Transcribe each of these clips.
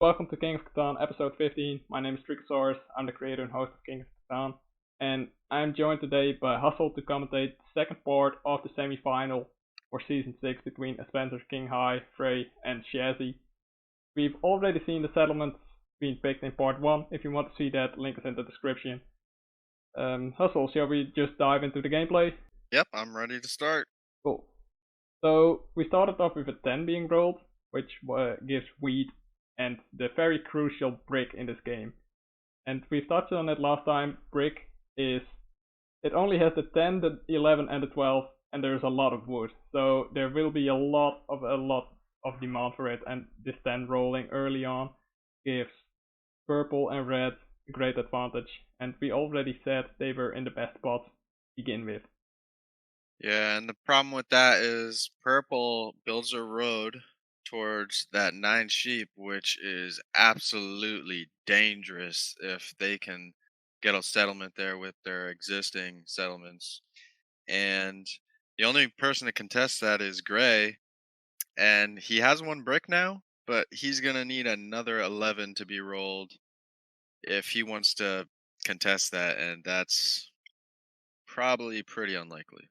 Welcome to King of Catan, episode 15. My name is Treeckosaurus. I'm the creator and host of King of Catan, and I'm joined today by Hustle to commentate the second part of the semi-final for season 6 between Aspencer, KingHigh, Vrej, and Shazzy. We've already seen the settlements being picked in part 1. If you want to see that, link is in the description. Hustle, shall we just dive into the gameplay? Yep, I'm ready to start. Cool. So we started off with a 10 being rolled, which gives wheat and the very crucial brick in this game. And we've touched on it last time. Brick is, it only has the 10, the 11, and the 12, and there's a lot of wood. So there will be a lot of demand for it, and this 10 rolling early on gives purple and red a great advantage. And we already said they were in the best spots to begin with. Yeah, and the problem with that is purple builds a road towards that 9 sheep, which is absolutely dangerous if they can get a settlement there with their existing settlements. And the only person to contest that is Gray, and he has 1 brick now, but he's going to need another 11 to be rolled if he wants to contest that, and that's probably pretty unlikely.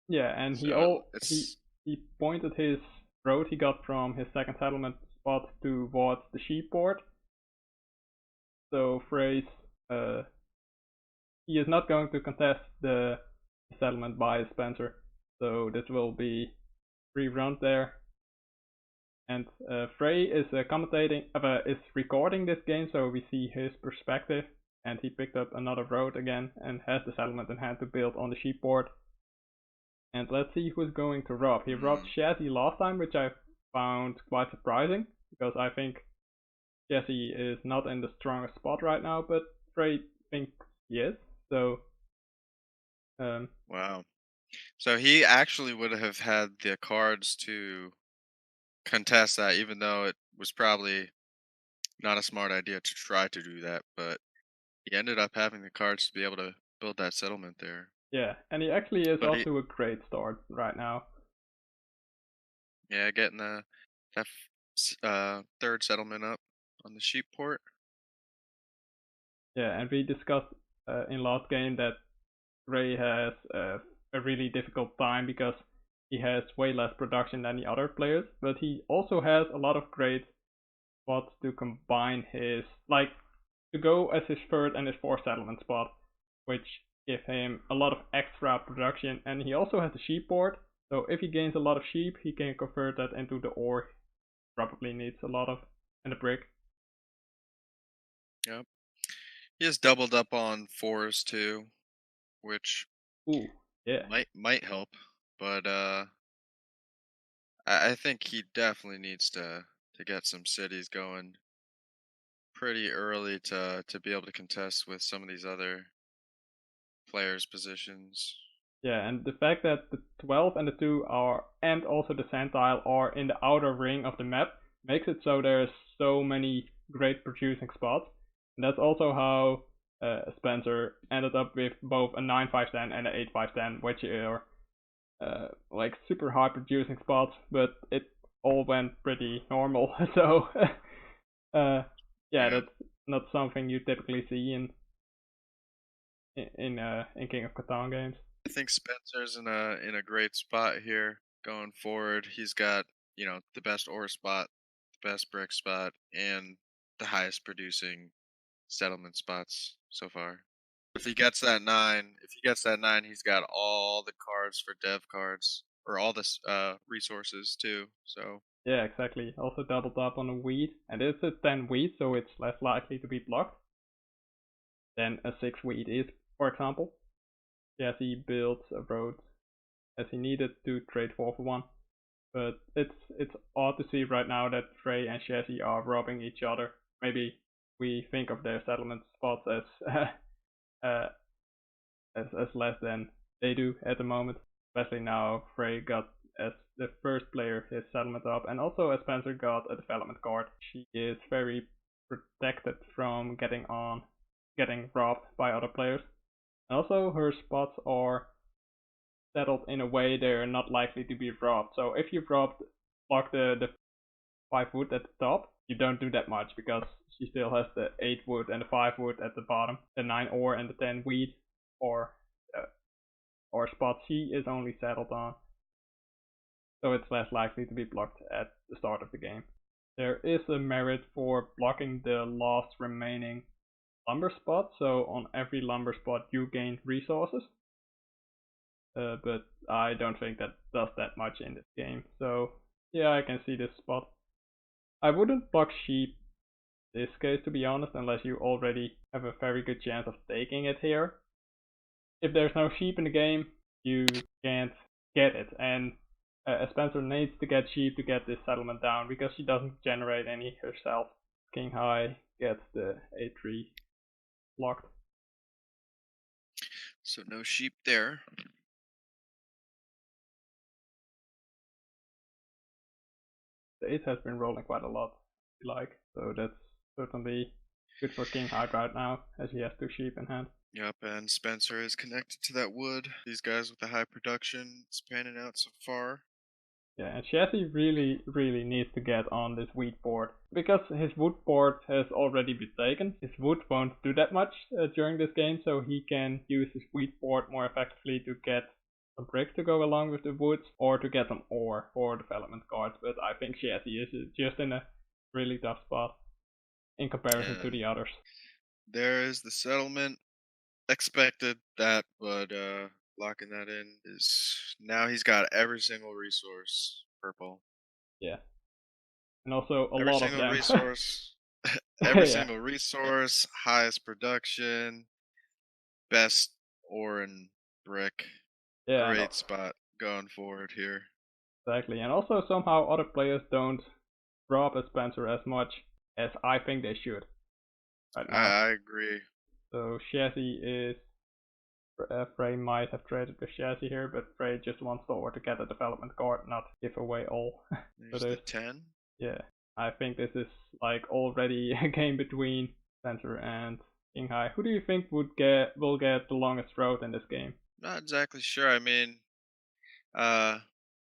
Yeah, and So he pointed his road he got from his second settlement spot towards the sheep port. So Frey's he is not going to contest the settlement by Spencer. So this will be free round there. And Frey is is recording this game, so we see his perspective. And he picked up another road again and has the settlement in hand to build on the sheep port. And let's see who's going to rob. He robbed Shazzy last time, which I found quite surprising, because I think Shazzy is not in the strongest spot right now, but Frey thinks he is. So, wow. So he actually would have had the cards to contest that, even though it was probably not a smart idea to try to do that. But he ended up having the cards to be able to build that settlement there. yeah, and he actually is But off to a great start right now. yeah, getting that third settlement up on the sheep port. Yeah, and we discussed in last game that Ray has a really difficult time because he has way less production than the other players, but he also has a lot of great spots to combine his, like, to go as his third and his fourth settlement spot, which give him a lot of extra production. And he also has the sheep port, so if he gains a lot of sheep, he can convert that into the ore. Probably needs a lot of, and a brick. Yep. He has doubled up on fours too, which Ooh, yeah. might help. But I think he definitely needs to get some cities going pretty early to be able to contest with some of these other players' positions. Yeah, and the fact that the 12 and the 2 are, and also the sand tile are in the outer ring of the map, makes it so there's so many great producing spots. And that's also how Spencer ended up with both a 9-5-10 and an 8-5-10, which are like super high producing spots, but it all went pretty normal. So, yeah, Yeah. that's not something you typically see in King of Catan games. I think Spencer's in a great spot here going forward. He's got, the best ore spot, the best brick spot, and the highest producing settlement spots so far. If he gets that 9, he's got all the cards for dev cards or all the resources too. So, Yeah, exactly. Also doubled up on a weed, and it's a 10 weed, so it's less likely to be blocked than a 6 weed is, for example. Yes, he built a road as he needed to trade 4 for 1. But it's odd to see right now that Vrej and Shazzy are robbing each other. Maybe we think of their settlement spots uh, as less than they do at the moment. Especially now Vrej got as the first player his settlement up, and also as Spencer got a development card. She is very protected from getting robbed by other players. And also her spots are settled in a way they're not likely to be robbed. So if you block the 5 wood at the top, you don't do that much because she still has the 8 wood and the 5 wood at the bottom, the 9 ore and the 10 wheat or spots she is only settled on. So it's less likely to be blocked at the start of the game. There is a merit for blocking the last remaining lumber spot, so on every lumber spot you gain resources. But I don't think that does that much in this game, so yeah, I can see this spot. I wouldn't block sheep in this case, to be honest, unless you already have a very good chance of taking it here. If there's no sheep in the game, you can't get it, and Aspencer needs to get sheep to get this settlement down because she doesn't generate any herself. King High gets the A3 blocked. So no sheep there. The 8 has been rolling quite a lot, so that's certainly good for King High right now, as he has 2 sheep in hand. Yep, and Spencer is connected to that wood. These guys with the high production, it's panning out so far. Yeah, and Shazzy really needs to get on this wheat board, because his wood board has already been taken. His wood won't do that much during this game, so he can use his wheat board more effectively to get some bricks to go along with the woods, or to get some ore for development cards. But I think Shazzy is just in a really tough spot in comparison to the others. There is the settlement. Expected that, but locking that in is now he's got every single resource purple. Yeah. And also a Every lot of single them. resource. Every Yeah. single resource, highest production, best ore and brick. Yeah, Great spot going forward here. exactly. And also somehow other players don't drop a Spencer as much as I think they should right now. I agree. So Shazzy is Vrej might have traded with Shazzy here, but Vrej just wants the ore to get a development card, not give away all. There's the 10. Yeah, I think this is like already a game between Spencer and King High. Who do you think will get the longest road in this game? Not exactly sure. I mean,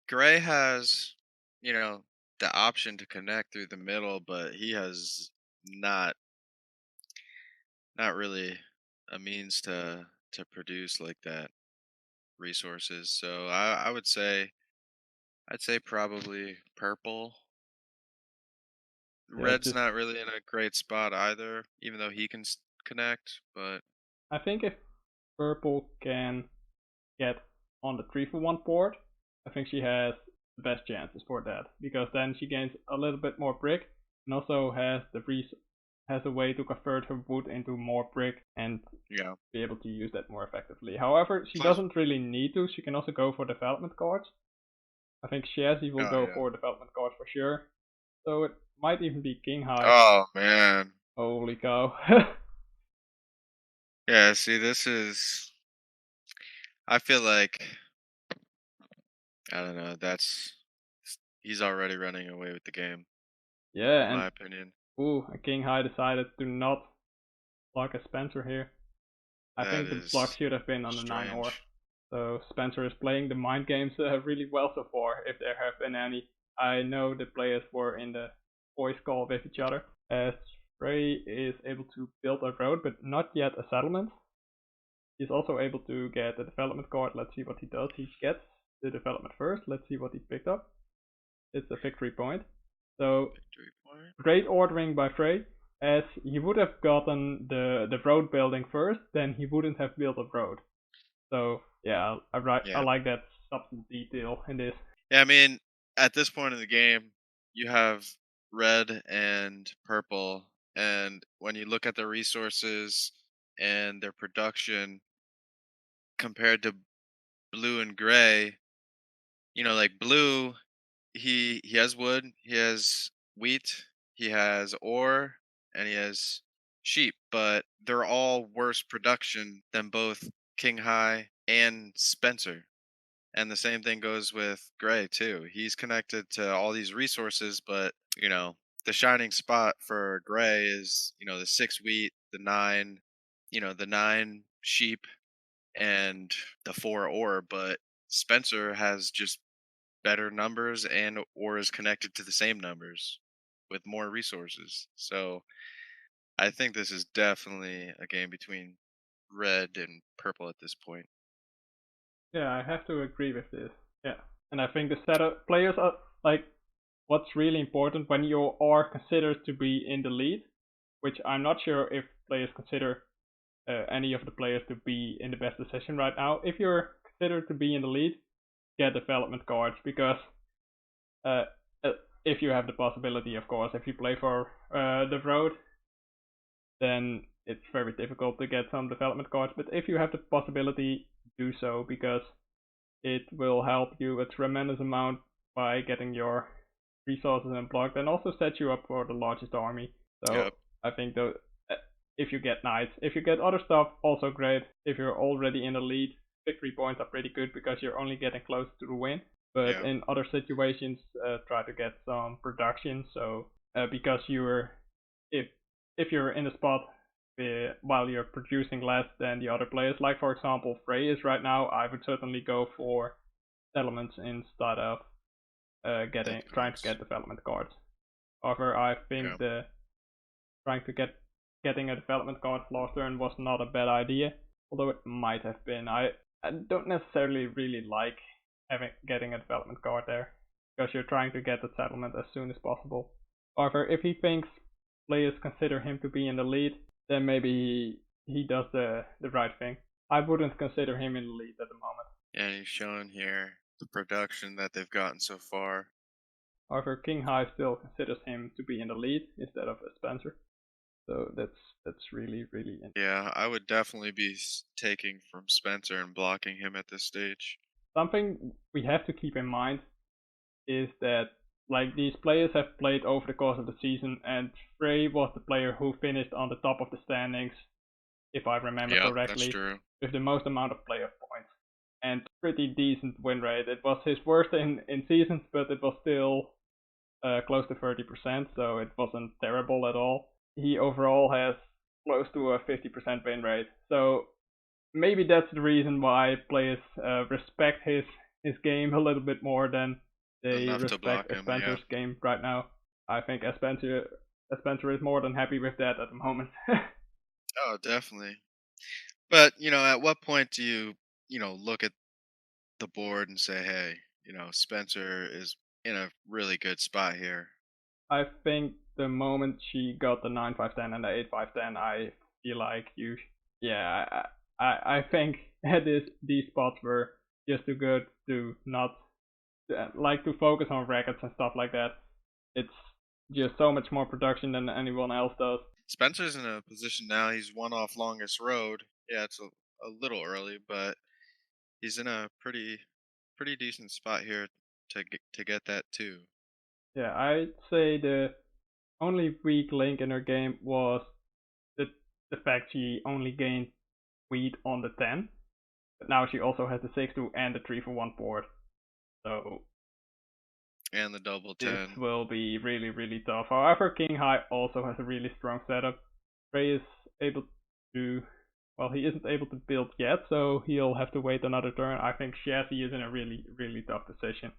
Gray has, the option to connect through the middle, but he has not really a means to produce like that resources. So I would say I'd say probably purple. Yeah, Red's not really in a great spot either, even though he can connect. But I think if Purple can get on the 3-for-1 board, I think she has the best chances for that, because then she gains a little bit more brick and also has a way to convert her wood into more brick and be able to use that more effectively. However, she doesn't really need to. She can also go for development cards. I think Shazzy will go for development cards for sure. So it might even be King High. Oh man. Holy cow. Yeah, see, this is I feel like I don't know, he's already running away with the game. Yeah, in and my opinion. King High decided to not block a Spencer here. I think the block should have been on the 9 ore. So Spencer is playing the mind games really well so far, if there have been any. I know the players were in the voice call with each other. As Vrej is able to build a road, but not yet a settlement. He's also able to get a development card. Let's see what he does. He gets the development first. Let's see what he picked up. It's a victory point. So great ordering by Vrej. As he would have gotten the road building first, then he wouldn't have built a road. So yeah, I like that subtle detail in this. Yeah, I mean, at this point in the game, you have red and purple, and when you look at the resources and their production compared to blue and gray, like blue, he has wood, he has wheat, he has ore, and he has sheep, but they're all worse production than both King High and Spencer. And the same thing goes with Gray too. He's connected to all these resources, but the shining spot for Gray is, the 6 wheat, the 9 sheep, and the 4 ore. But Spencer has just better numbers, and ore is connected to the same numbers. with more resources. So I think this is definitely a game between red and purple at this point. Yeah, I have to agree with this. Yeah, and I think the setup players are like what's really important when you are considered to be in the lead, which I'm not sure if players consider any of the players to be in the best position right now. If you're considered to be in the lead, get development cards because uh, uh, if you have the possibility, of course, if you play for the road, then it's very difficult to get some development cards. But if you have the possibility, do so because it will help you a tremendous amount by getting your resources unblocked and also set you up for the largest army. So Yep. I think though, if you get knights, if you get other stuff, also great. If you're already in the lead, victory points are pretty good because you're only getting close to the win. But Yeah. in other situations, try to get some production. So because you're if you're in a spot while you're producing less than the other players, like for example Vrej is right now, I would certainly go for settlements instead of trying to Influence. get development cards. However, I think Yeah. the trying to getting a development card last turn was not a bad idea, although it might have been. I don't necessarily really like getting a development card there because you're trying to get the settlement as soon as possible. However, if he thinks players consider him to be in the lead, then maybe he does the right thing. I wouldn't consider him in the lead at the moment. And he's showing here the production that they've gotten so far. However, King High still considers him to be in the lead instead of Spencer. So that's really interesting. Yeah, I would definitely be taking from Spencer and blocking him at this stage. Something we have to keep in mind is that like these players have played over the course of the season, and Vrej was the player who finished on the top of the standings, if I remember Yep, that's correctly, true. with the most amount of playoff points and pretty decent win rate. It was his worst in seasons, but it was still close to 30%, so it wasn't terrible at all. He overall has close to a 50% win rate, so maybe that's the reason why players respect his game a little bit more than they Enough to respect block him, yeah. Aspencer's game right now. I think Aspencer is more than happy with that at the moment. Oh, definitely. But, at what point do you look at the board and say, hey, Spencer is in a really good spot here? I think the moment she got the 9-5-10 and the 8-5-10, I feel like yeah, I think these spots were just too good to not like to focus on records and stuff like that. It's just so much more production than anyone else does. Spencer's in a position now. He's one off longest road. Yeah, it's a little early, but he's in a pretty decent spot here to get that too. Yeah, I'd say the only weak link in her game was the the fact she only gained wheat on the 10, but now she also has the 6-2 and the 3-for-1 port. So And the double this 10. will be really, really tough. However, King High also has a really strong setup. Vrej is able to, well, he isn't able to build yet, so he'll have to wait another turn. I think Shazzy is in a really, really tough position.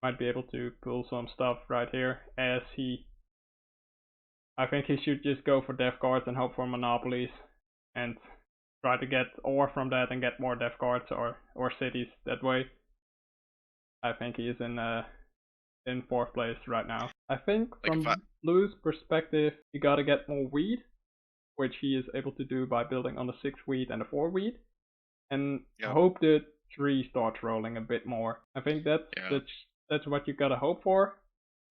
Might be able to pull some stuff right here as I think he should just go for dev cards and hope for monopolies and try to get ore from that and get more dev cards or cities that way. I think he is in fourth place right now. I think Like if I from Blue's perspective, you gotta get more wheat, which he is able to do by building on the 6 wheat and the 4 wheat, and Yep. hope the tree starts rolling a bit more. I think Yeah. that's what you gotta hope for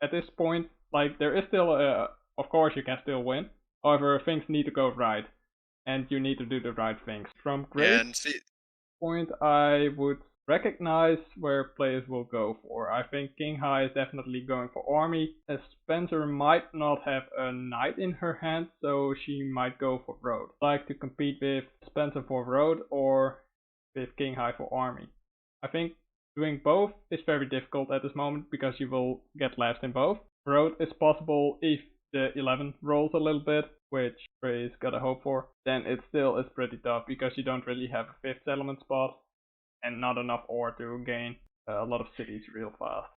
at this point. Like there is still of course you can still win. However, things need to go right, and you need to do the right things. From Yeah, Grace and see point, I would recognize where players will go for. I think King High is definitely going for army. Spencer might not have a knight in her hand, so she might go for road. Like to compete with Spencer for road or with King High for army. I think doing both is very difficult at this moment because you will get left in both. Road is possible if the 11 rolls a little bit, which Ray's gotta hope for. Then it still is pretty tough because you don't really have a fifth settlement spot and not enough ore to gain a lot of cities real fast.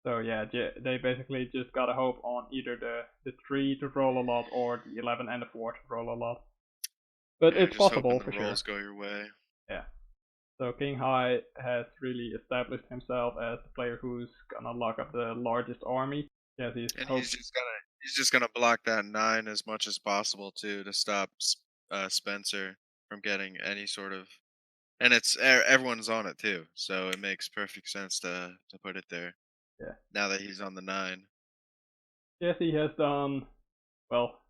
So yeah, they basically just gotta hope on either the 3 to roll a lot or the 11 and the 4 to roll a lot. But Yeah, it's just hoping possible the for sure. rolls go your way. Yeah. So KingHigh has really established himself as the player who's gonna lock up the largest army. Yes, And he's just gonna block that 9 as much as possible too to stop Spencer from getting any sort of. And it's everyone's on it too, so it makes perfect sense to put it there. Yeah. Now that he's on the 9. Yes, he has done well.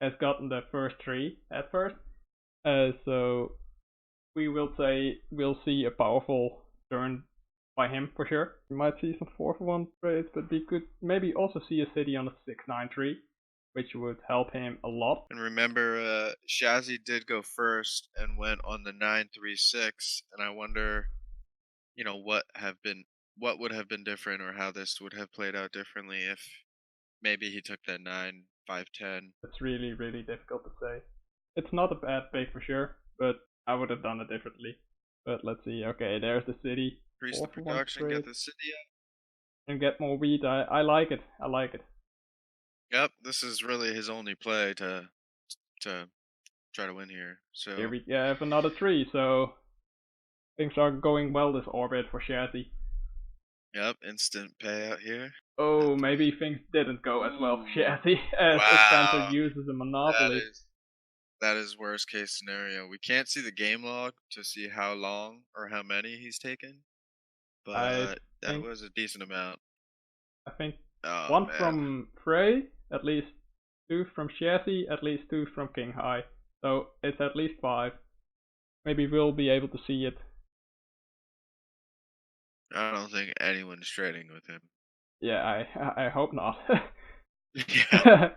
Has gotten the first 3 at first. So we will say we'll see a powerful turn by him for sure. We might see some 4-for-1 trades, but we could maybe also see a city on a 6-9-3, which would help him a lot. And remember, Shazzy did go first and went on the 9-3-6, and I wonder, what would have been different, or how this would have played out differently if maybe he took that 9-5-10. It's really, really difficult to say. It's not a bad pick for sure, but I would have done it differently. But let's see. Okay, there's the city. Increase the 4-for-1 production, trade. get the city up. And get more wheat. I like it. I like it. Yep, this is really his only play to try to win here. So Here we have another 3, so things are going well this orbit for Shazzy. yep, instant payout here. Oh, maybe things didn't go as well for Shazzy as Aspencer uses a monopoly. That is worst case scenario. We can't see the game log to see how long or how many he's taken, but that was a decent amount. I think Oh, 1 man. from Vrej, at least 2 from Shazzy, at least 2 from KingHigh. So it's at least 5. Maybe we'll be able to see it. I don't think anyone's trading with him. Yeah, I hope not. Yeah.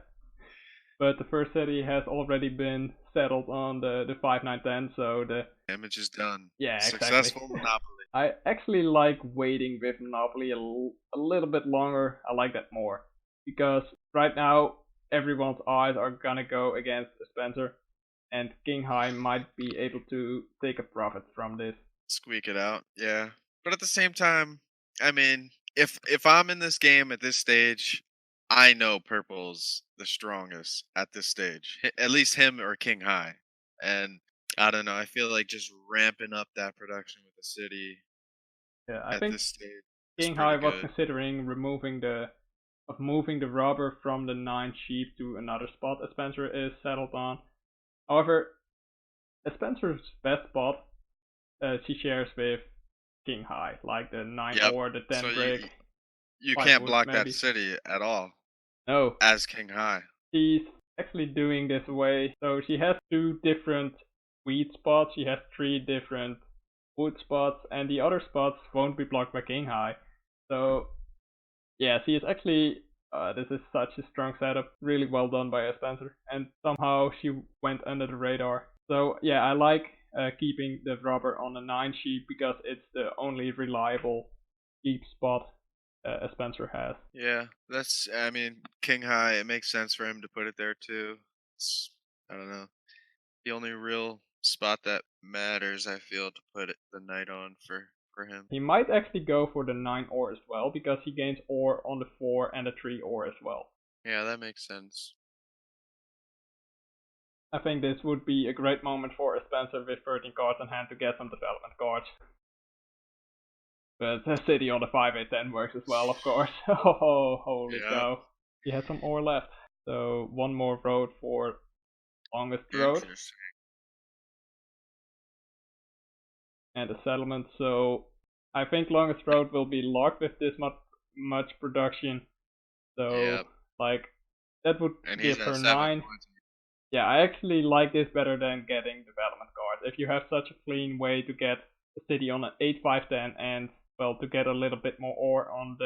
But the first city has already been settled on the 5-9-10, so the damage is done. Yeah, Successful exactly. Monopoly. I actually like waiting with Monopoly a little bit longer. I like that more. Because right now, everyone's eyes are gonna go against Spencer. And KingHigh might be able to take a profit from this. Squeak it out, yeah. But at the same time, I mean, if I'm in this game at this stage, I know purple's the strongest at this stage. At least him or KingHigh. And I don't know, I feel like just ramping up that production with the city Yeah, I at think this stage. KingHigh was considering moving the robber from the 9 sheep to another spot Spencer is settled on. However, Spencer's best spot she shares with KingHigh, like the 9 or the 10 so brick. you can't block that city at all. No. As KingHigh. She's actually doing this way. So she has 2 different wheat spots, she has 3 different wood spots, and the other spots won't be blocked by KingHigh. So yeah, she is actually this is such a strong setup, really well done by Spencer, and somehow she went under the radar. So yeah, I like keeping the robber on the 9 sheep because it's the only reliable deep spot Spencer has. Yeah, I mean, KingHigh, it makes sense for him to put it there too. I don't know. The only real spot that matters, I feel, to put the knight on for him. He might actually go for the 9 ore as well, because he gains ore on the 4 and the 3 ore as well. Yeah, that makes sense. I think this would be a great moment for Aspencer with 13 cards in hand to get some development cards. But the city on the 5-8-10 works as well, of course. Oh, holy cow. He has some ore left. So 1 more road for longest road. And a settlement, so I think longest road will be locked with this much production. So like that would give her 9. Yeah, I actually like this better than getting development cards. If you have such a clean way to get a city on an 8-5-10 and well to get a little bit more ore on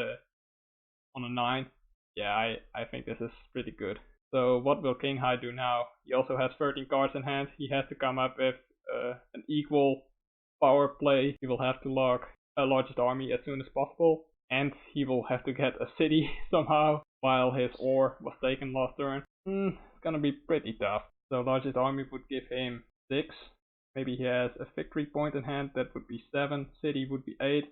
a 9, yeah, I think this is pretty good. So what will KingHigh do now? He also has 13 cards in hand. He has to come up with an equal power play. He will have to lock a largest army as soon as possible, and he will have to get a city somehow while his ore was taken last turn. It's gonna be pretty tough. So largest army would give him 6. Maybe he has a victory point in hand, that would be 7. City would be 8.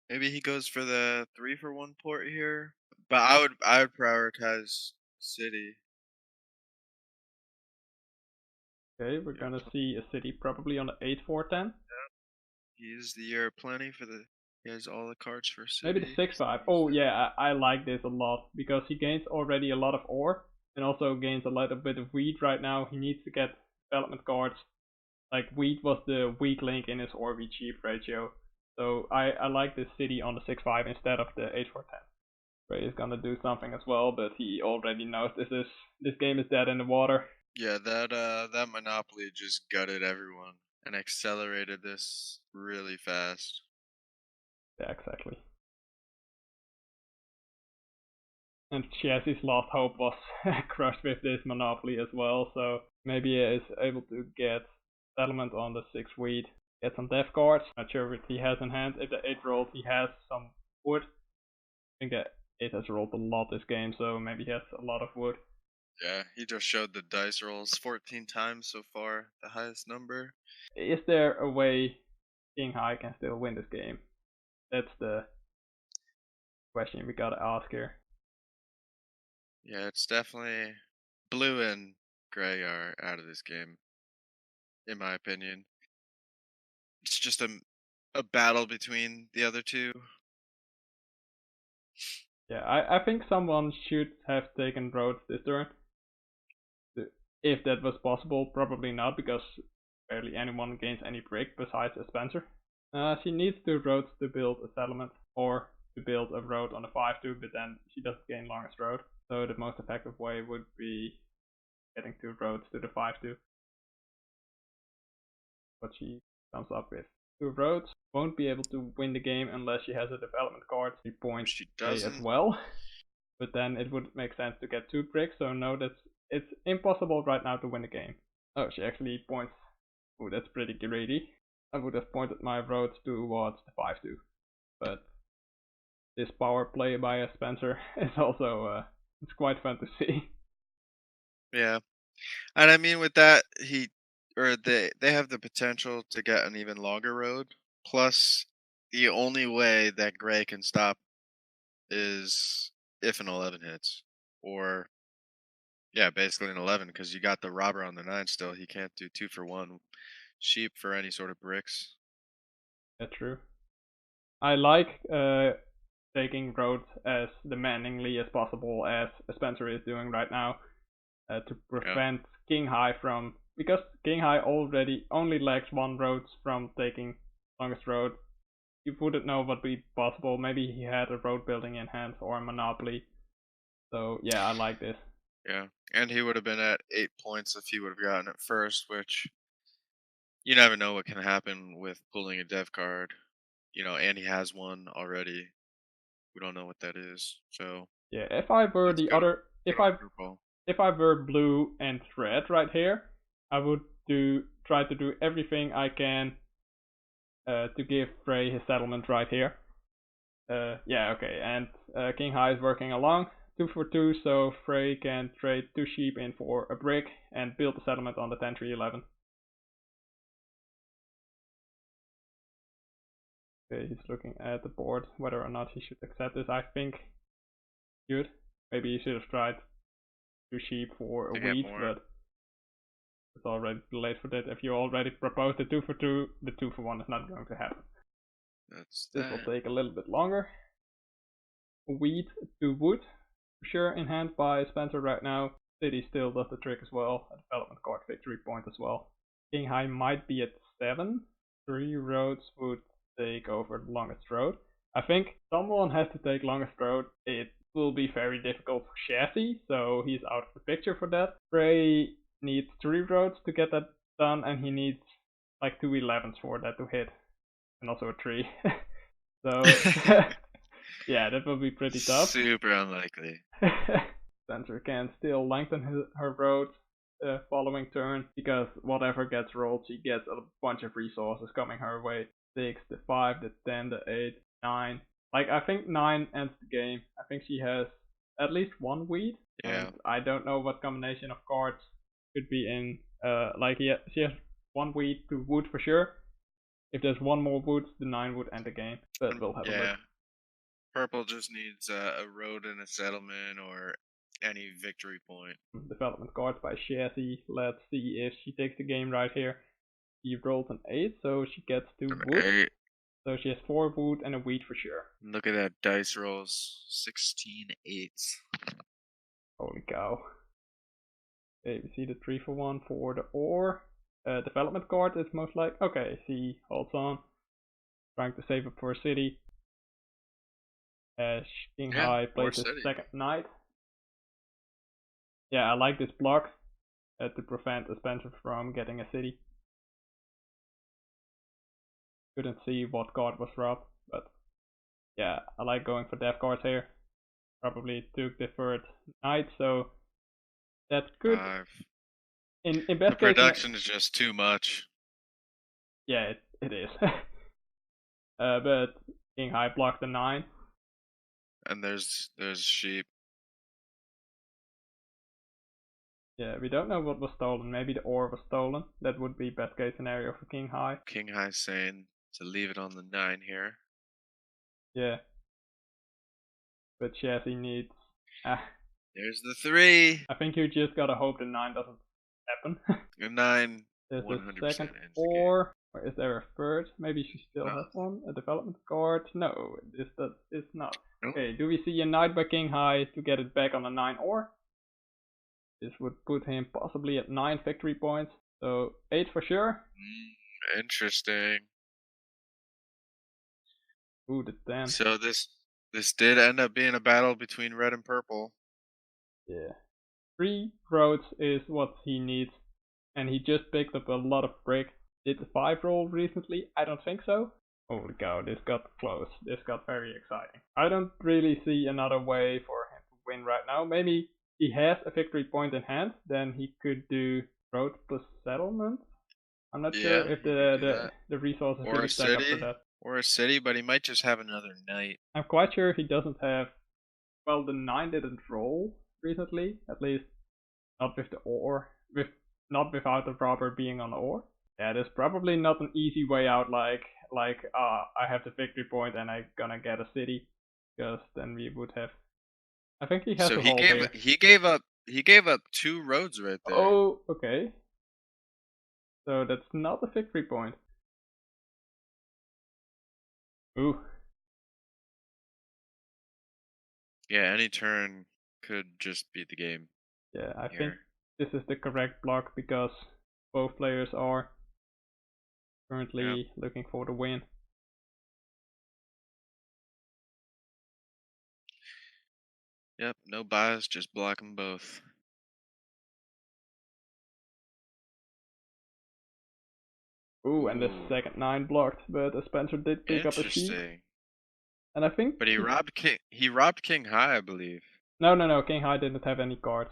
Maybe he goes for the 3-for-1 port here, but I would prioritize city. Okay, we're Yeah, gonna see a city probably on the 8-4-10. he is the year of plenty for the. He has all the cards for Maybe the city. 6-5. Oh yeah, I like this a lot because he gains already a lot of ore and also gains a little bit of wheat right now. He needs to get development cards. Like wheat was the weak link in his ore wheat cheap ratio. So I like this city on the 6-5 instead of the 8-4-10. Vrej is gonna do something as well, but he already knows this game is dead in the water. Yeah, that monopoly just gutted everyone and accelerated this really fast. Yeah, exactly. And Shazzy's last hope was crushed with this monopoly as well, so maybe he is able to get settlement on the 6 wheat, get some death cards. Not sure what he has in hand. If the 8 rolled, he has some wood. I think that 8 has rolled a lot this game, so maybe he has a lot of wood. Yeah, he just showed the dice rolls 14 times so far, the highest number. Is there a way King High can still win this game? That's the question we gotta ask here. Yeah, it's definitely blue and gray are out of this game, in my opinion. It's just a battle between the other two. Yeah, I think someone should have taken roads this turn. If that was possible, probably not, because barely anyone gains any brick besides Aspencer. She needs 2 roads to build a settlement, or to build a road on a 5-2, but then she doesn't gain longest road. So the most effective way would be getting 2 roads to the 5-2. What she comes up with. 2 roads, won't be able to win the game unless she has a development card. 3 points She stay as doesn't. well. But then it would make sense to get 2 bricks, so no, it's impossible right now to win the game. Oh, she actually points. Oh, that's pretty greedy. I would have pointed my road towards the 5-2. But this power play by Spencer is also it's quite fun to see. Yeah. And I mean with that they have the potential to get an even longer road. Plus the only way that Gray can stop is if an 11 hits. Or yeah, basically an 11 because you got the robber on the 9 still. He can't do 2-for-1 sheep for any sort of bricks. Yeah, true. I like taking roads as demandingly as possible as Spencer is doing right now to Yeah. prevent King High from, because King High already only lacks 1 road from taking longest road. You wouldn't know what would be possible. Maybe he had a road building in hand or a monopoly. So yeah, I like this. Yeah. And he would have been at 8 points if he would have gotten it first, which you never know what can happen with pulling a dev card. And he has one already. We don't know what that is. So Yeah, if I were let's the go other, purple. if I were blue and red right here, I would try to do everything I can to give Vrej his settlement right here. Yeah, okay, and King High is working along 2-for-2, so Vrej can trade 2 sheep in for a brick and build a settlement on the 10-3-11. Okay, he's looking at the board whether or not he should accept this. I think he should. Maybe he should have tried 2 sheep for a To get wheat, more. but it's already too late for that. If you already proposed a 2-for-2, the 2-for-1 is not going to happen. That's This will that. take a little bit longer. Wheat to wood, for sure, in hand by Spencer right now. City still does the trick as well. A development card victory point as well. King High might be at 7. 3 roads would take over the longest road. I think someone has to take longest road. It will be very difficult for Shazzy, so he's out of the picture for that. Vrej needs 3 roads to get that done, and he needs like 2 11s for that to hit. And also a 3. So yeah, that will be pretty tough. Super unlikely. Spencer can still lengthen her road following turn, because whatever gets rolled, she gets a bunch of resources coming her way. 6, the 5, the 10, the 8, 9. Like, I think 9 ends the game. I think she has at least 1 wheat, Yeah. and I don't know what combination of cards could be in. Like, she has 1 wheat to wood for sure. If there's one more wood, the 9 would end the game, but we'll have a Yeah. look. Purple just needs a road and a settlement or any victory point. Development cards by Shazzy. Let's see if she takes the game right here. She rolled an 8, so she gets 2 wood. 8. So she has 4 wood and a wheat for sure. Look at that dice rolls. 16 8s. Holy cow. Okay, we see the 3-for-1 for the ore. Development card is most like. Okay, she holds on. Trying to save up for a city. KingHigh plays his second knight. Yeah, I like this block to prevent Aspencer from getting a city. Couldn't see what card was robbed, but yeah, I like going for death cards here. Probably took the third knight, so that's good. 5. In best the case, production is just too much. Yeah, it is. But KingHigh blocked the 9. And there's sheep. Yeah, we don't know what was stolen. Maybe the ore was stolen. That would be best case scenario for KingHigh. KingHigh saying to leave it on the 9 here. Yeah. But Shazzy needs... There's the 3. I think you just gotta hope the 9 doesn't happen. The 9. There's 100% a second ends the ore. Or is there a third? Maybe she still has one. A development card? No, this is not. Nope. Okay, do we see a knight by KingHigh to get it back on a 9 ore? This would put him possibly at 9 victory points. So 8 for sure. Interesting. Ooh, the 10. So this did end up being a battle between red and purple. Yeah. 3 roads is what he needs. And he just picked up a lot of brick. Did the 5 roll recently? I don't think so. Holy cow, this got close. This got very exciting. I don't really see another way for him to win right now. Maybe he has a victory point in hand, then he could do road plus settlement. I'm not sure if the resources really stack up for that. Or a city, but he might just have another knight. I'm quite sure he doesn't have... Well, the 9 didn't roll recently, at least not with the ore. Not without the robber being on the ore. Yeah, there's probably not an easy way out like I have the victory point and I'm gonna get a city. Because then we would have... I think he has so to hold here. He gave up 2 roads right there. Oh, okay. So that's not a victory point. Ooh. Yeah, any turn could just beat the game. Yeah, I think this is the correct block because both players are currently looking for the win. Yep, no bias, just block them both. Ooh, and the second 9 blocked, but Aspencer did pick up a sheep. And I think... But he robbed KingHigh, I believe. No, KingHigh didn't have any cards.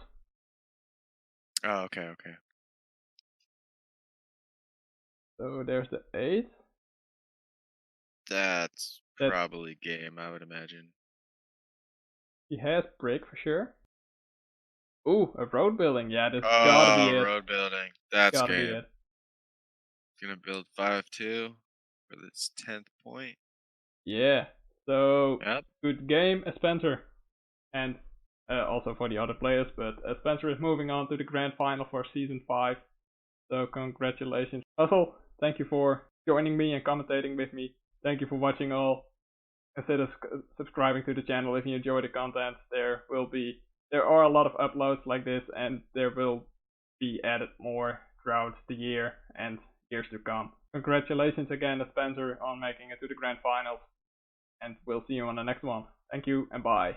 Oh, okay. So there's the 8. That's probably game, I would imagine. He has brick for sure. Ooh, a road building. Yeah, that's gotta be it. Road building. That's gotta game. Be it. Gonna build 5-2 for this 10th point. Yeah. So good game, Aspencer. And also for the other players, but Aspencer is moving on to the grand final for season 5. So congratulations. Also, thank you for joining me and commentating with me. Thank you for watching all. Consider subscribing to the channel if you enjoy the content. There are a lot of uploads like this, and there will be added more throughout the year and years to come. Congratulations again, Aspencer, on making it to the grand finals, and we'll see you on the next one. Thank you and bye.